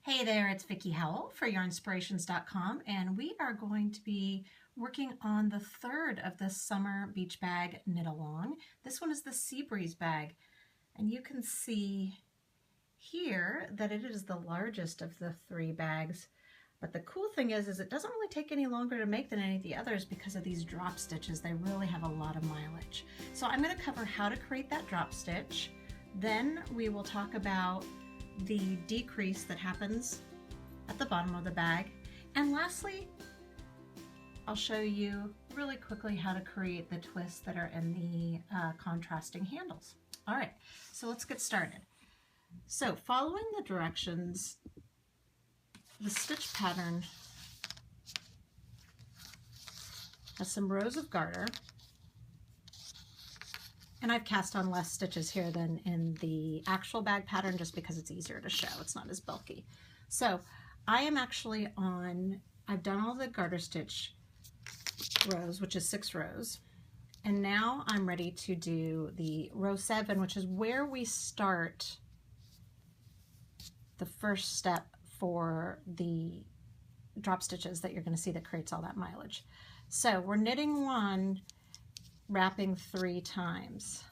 Hey there, it's Vicki Howell for Yarnspirations.com, and we are going to be working on the third of the summer beach bag knit along. This one is the Sea Breeze bag, and you can see here that it is the largest of the three bags. But the cool thing is it doesn't really take any longer to make than any of the others because of these drop stitches. They really have a lot of mileage. So I'm going to cover how to create that drop stitch. Then we will talk about the decrease that happens at the bottom of the bag. And lastly, I'll show you really quickly how to create the twists that are in the contrasting handles. All right, so let's get started. So following the directions, the stitch pattern has some rows of garter, and I've cast on less stitches here than in the actual bag pattern just because it's easier to show. It's not as bulky. So I am actually on, I've done all the garter stitch rows, which is 6 rows. And now I'm ready to do the row 7, which is where we start the first step for the drop stitches that you're going to see that creates all that mileage. So we're knitting 1, wrapping 3 times.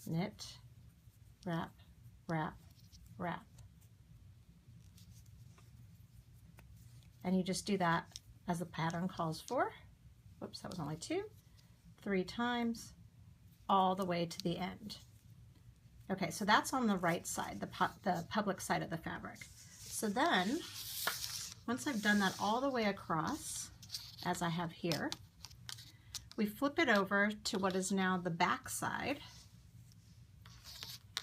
Knit, wrap, wrap, wrap. And you just do that as the pattern calls for. Whoops, that was only 2. 3 times all the way to the end. Okay, so that's on the right side, the public side of the fabric. So then, once I've done that all the way across, as I have here, we flip it over to what is now the back side.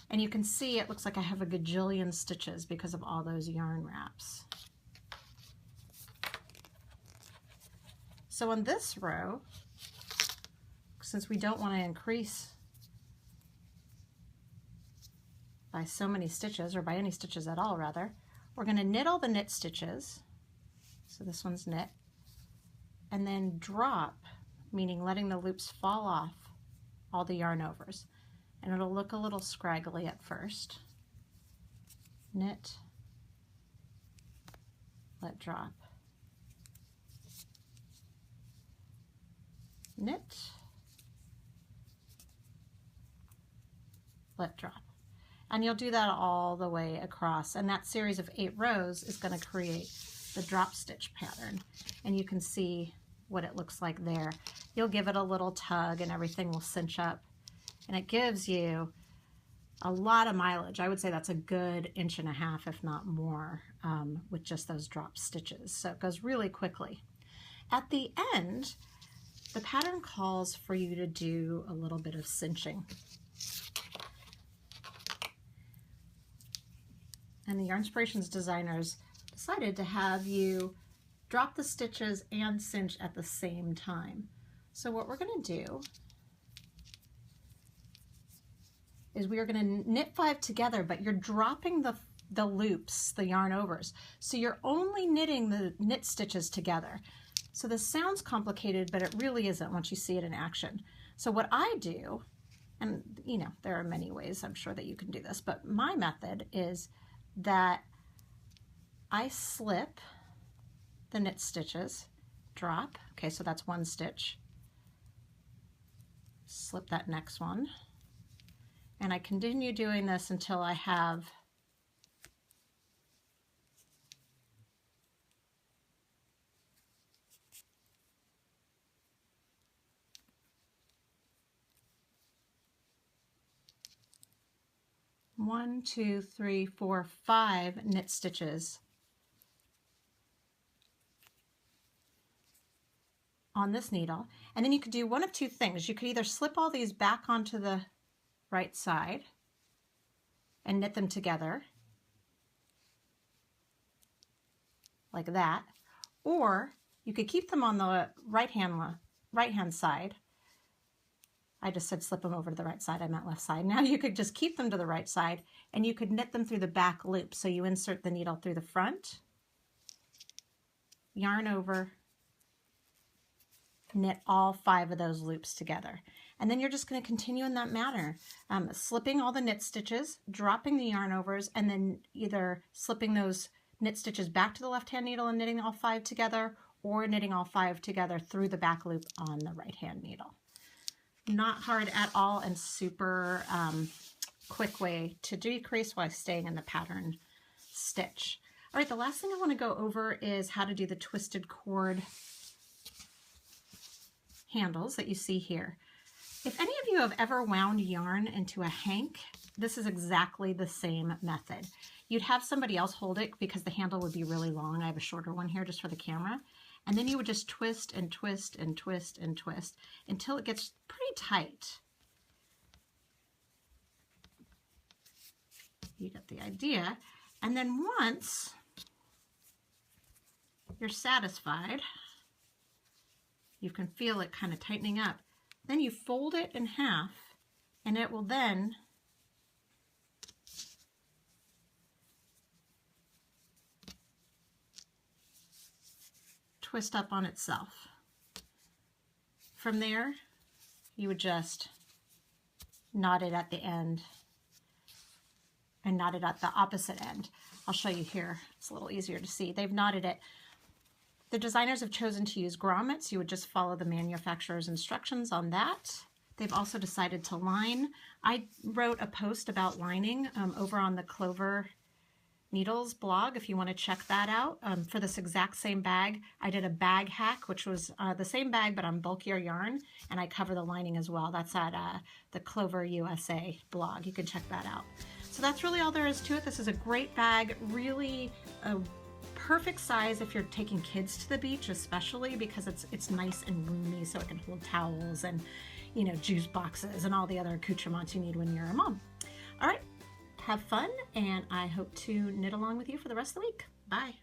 And you can see it looks like I have a gajillion stitches because of all those yarn wraps. So on this row, since we don't want to increase by so many stitches, or by any stitches at all rather, we're going to knit all the knit stitches. So this one's knit, and then drop, meaning letting the loops fall off all the yarn overs. And it'll look a little scraggly at first. Knit, let drop. Knit, let drop. And you'll do that all the way across, and that series of 8 rows is going to create the drop stitch pattern, and you can see what it looks like there. You'll give it a little tug and everything will cinch up, and it gives you a lot of mileage. I would say that's a good 1.5 inches, if not more, with just those drop stitches. So it goes really quickly. At the end, the pattern calls for you to do a little bit of cinching. And the Yarnspirations designers decided to have you drop the stitches and cinch at the same time. So what we're going to do is we are going to knit 5 together, but you're dropping the loops, the yarn overs. So you're only knitting the knit stitches together. So this sounds complicated, but it really isn't once you see it in action. So what I do, and you know, there are many ways I'm sure that you can do this, but my method is that I slip the knit stitches, drop, okay, so that's 1 stitch, slip that next one, and I continue doing this until I have one, 2, 3, 4, 5 knit stitches on this needle. And then you could do one of 2 things. You could either slip all these back onto the right side and knit them together like that, or you could keep them on the right hand side. I just said slip them over to the right side, I meant left side. Now you could just keep them to the right side and you could knit them through the back loop. So you insert the needle through the front, yarn over, knit all 5 of those loops together. And then you're just going to continue in that manner, slipping all the knit stitches, dropping the yarn overs, and then either slipping those knit stitches back to the left hand needle and knitting all 5 together, or knitting all 5 together through the back loop on the right hand needle. Not hard at all, and super quick way to decrease while staying in the pattern stitch. All right, the last thing I want to go over is how to do the twisted cord handles that you see here. If any of you have ever wound yarn into a hank, this is exactly the same method. You'd have somebody else hold it because the handle would be really long. I have a shorter one here just for the camera. And then you would just twist and twist and twist and twist until it gets pretty tight. You get the idea. And then once you're satisfied, you can feel it kind of tightening up. Then you fold it in half, and it will then twist up on itself. From there, you would just knot it at the end and knot it at the opposite end. I'll show you here. It's a little easier to see. They've knotted it. The designers have chosen to use grommets. You would just follow the manufacturer's instructions on that. They've also decided to line. I wrote a post about lining over on the Clover Needles blog, if you want to check that out. For this exact same bag, I did a bag hack, which was the same bag but on bulkier yarn, and I cover the lining as well. That's at the Clover USA blog. You can check that out. So that's really all there is to it. This is a great bag, really a perfect size if you're taking kids to the beach, especially because it's nice and roomy, so it can hold towels and, you know, juice boxes and all the other accoutrements you need when you're a mom. All right, have fun, and I hope to knit along with you for the rest of the week. Bye.